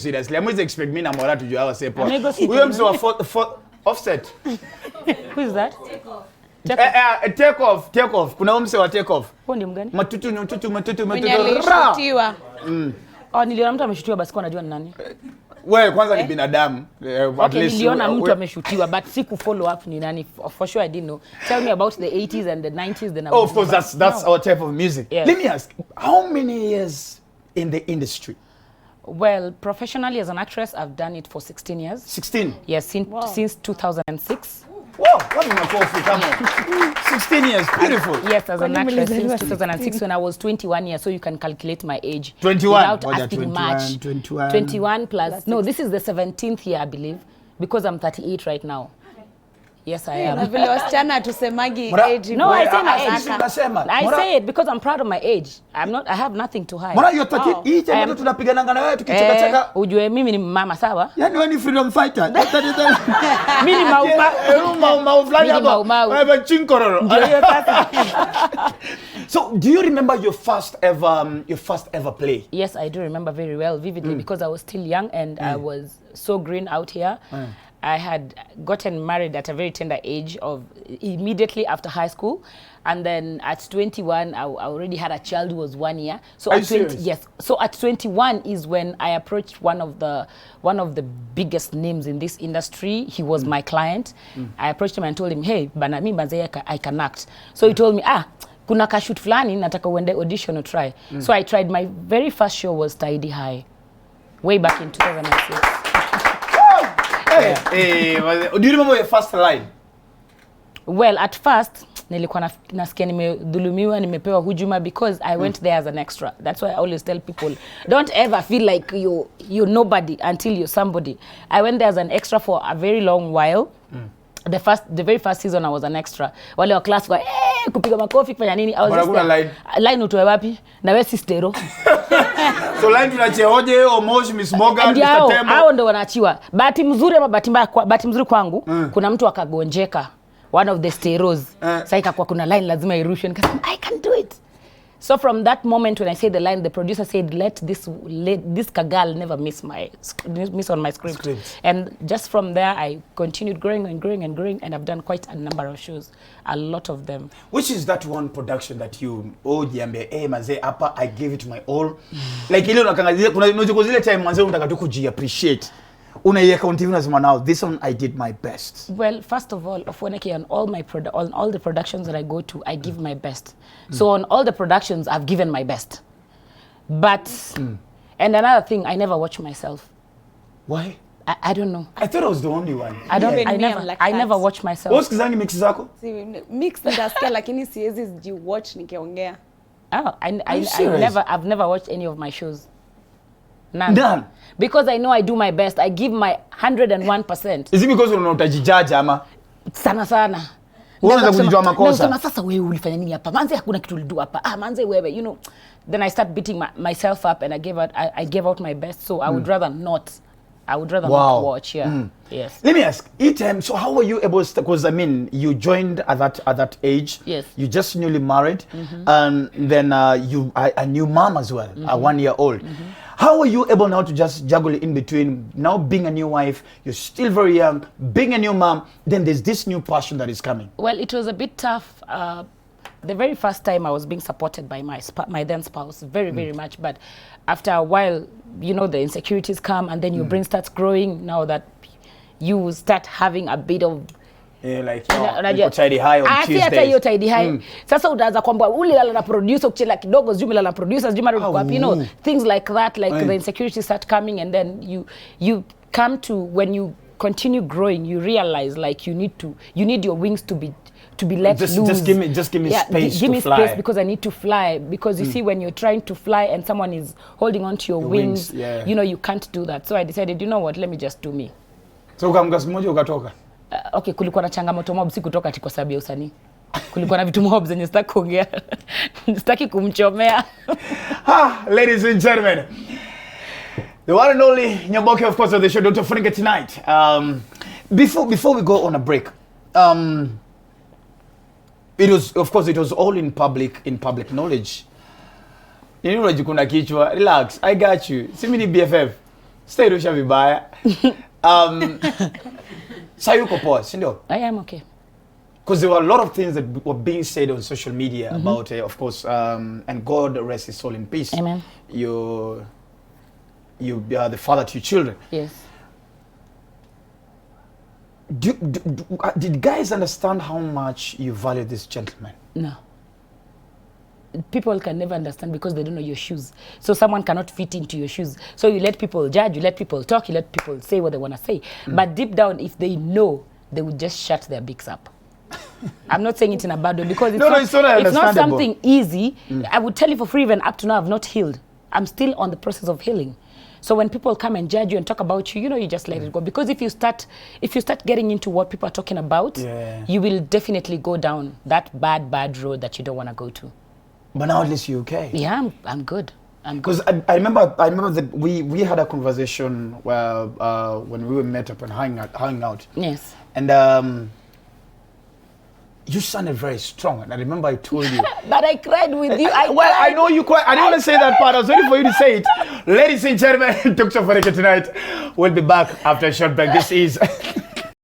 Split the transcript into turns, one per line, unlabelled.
Seriously, I'm always expect me na Moraa to jua say po. Huyo mse wa Offset.
Who is that?
Take off. Kuna mse wa Take Off.
Huo ni mgani?
Matutu.
Alishutiwa.
Oh, niliona mtu ameshutiwa basi kwa najua ni nani.
Wewe kwanza ni binadamu.
At least niliona mtu ameshutiwa but siku follow up ni nani. For sure I didn't know. Tell me about the 80s and the 90s then.
Oh, of course that's our type of music. Yeah. Let me ask, how many years in the industry?
Well, professionally as an actress, I've done it for 16 years.
16?
Yes, since 2006.
Wow, what is my coffee? Come on. 16 years, beautiful.
Yes, as an actress since 2006 when I was 21 years, so you can calculate my age.
21?
Without asking much. 21 plus. No, this is the 17th year, I believe, because I'm 38 right now. Yes, I am.
Vile wasichana tusemagi age.
No, I say my age. I say it because I'm proud of my age. I have nothing to hide.
Moraa, you're 38 ambapo tunapigananga na wewe tukicheka.
Ujue mimi ni mama sawa?
Yaani wewe ni freedom fighter.
Mimi ni
mauma fulani hapa. Wewe chinkororo. So, do you remember your first ever play?
Yes, I do remember very well, vividly, because I was still young and I was so green out here. I had gotten married at a very tender age of immediately after high school, and then at 21 I already had a child who was 1 year. So at 20, yes, so at 21 is when I approached one of the biggest names in this industry. He was my client. I approached him and told him, hey, bana mimi manze I can act. So he told me, kuna ka shoot fulani nataka uende audition or try. So I tried. My very first show was Tidy High, way back in 2006.
Hey, do you remember your first line?
Well, at first nilikuwa nasikia nimedhulumiwa, nimepewa hujuma because I went there as an extra. That's why I always tell people, don't ever feel like you're nobody until you're somebody. I went there as an extra for a very long while. The very first season I was an extra. Wale wa class kwa kupiga makofi kufanya nini? I was just there. Line utoe wapi? Na wewe si stereo.
So line tunacheoje Omosh Miss Morgan Mr. Tembo.
Hao ndo wanaachiwa. Bahati mzuri ama bahati mbaya, bahati mzuri kwangu kuna mtu akagonjeka, one of the stereos. Sasa ikakuwa kuna line lazima irushwe, nikasema I can do it. So from that moment when I said the line, the producer said, let this kagal never miss on my script. And just from there, I continued growing and growing and growing, and I've done quite a number of shows, a lot of them.
Which is that one production that you, jiambe, manze, apa, I gave it my all. Like, ile unakangazile, kuna zile time manze unataka tu kuji-appreciate. Unaiweka on TV unasema now this one I did my best.
Well, first of all, on all the productions that I go to, I give my best. So on all the productions I've given my best. But and another thing, I never watch myself.
Why?
I don't know.
I thought I was the only one.
I never watch myself.
What's kizani mix zako?
Mix ndasikia lakini siwezi watch nikiongea.
I've never watched any of my shows. None. Because I know I do my best. I give my 101%.
Is it because unautajijaja ama?
Sana.
Unaweza kujijua makosa.
Na sasa wewe ulifanya nini hapa? Manze hakuna kitu ulidu hapa. Manze wewe, you know. Then I start beating myself up and I gave out my best. So I would rather not. Not watch. Yeah. Yes. Let
me ask. So how were you able to, because I mean you joined at that age.
Yes.
You just newly married, and then you a new mom as well, a 1 year old. How were you able now to just juggle in between now being a new wife, you're still very young, being a new mom, then there's this new passion that is coming?
Well, it was a bit tough. The very first time I was being supported by my then spouse, very, very much. But after a while, you know, the insecurities come and then your brain starts growing. Now that you start having a bit of
like Tidy High on Tuesdays.
Hata hiyo Tidy High. Sasa utaanza kwamba ulilala na producer kuchela kidogo, sijui milala na producer, sijui mara kwa you know, things like that, like the insecurities start coming, and then you come to, when you continue growing, you realize like you need your wings to be let loose.
Just give me space
give me
to fly.
Space because I need to fly, because you see, when you're trying to fly and someone is holding on to your wings, you know, you can't do that. So I decided, you know what, let me just do me.
So ukamka siku moja ukatoka.
Okay, kulikuwa na changamoto mob, si kutoka ati kwa sababu ya usanii. Kulikuwa na vitu mob zenye sitaki kuongea. Sitaki kumchomea.
Ladies and gentlemen, the one and only Nyaboke, of course, of the show, Dr. Funike tonight. Before we go on a break, it was all in public knowledge. You know, kuna kichwa, relax, I got you. Si mini BFF. Stay Rusha vibaya. Sayuko poa, sindio?
I am okay.
Because there were a lot of things that were being said on social media about, of course, and God rest his soul in peace.
Amen.
You are the father to your children.
Yes.
Did guys understand how much you value this gentleman?
No. People can never understand because they don't know your shoes. So someone cannot fit into your shoes. So you let people judge, you let people talk, you let people say what they want to say. But deep down, if they know, they would just shut their beaks up. I'm not saying it in a bad way because it's not something easy. I would tell you for free, even up to now, I've not healed. I'm still on the process of healing. So when people come and judge you and talk about you, you just let it go. Because if you start getting into what people are talking about, you will definitely go down that bad road that you don't want to go to.
But now at least you're okay.
Yeah, I'm good.
Because I remember that we had a conversation where when we were met up and hanging out.
Yes.
And you sounded very strong, and I remember I told you.
But I cried with you.
I know you cried. I didn't want to say that part. I was waiting for you to say it. Ladies and gentlemen, Dr. Fareke tonight. We'll be back after a short break. This is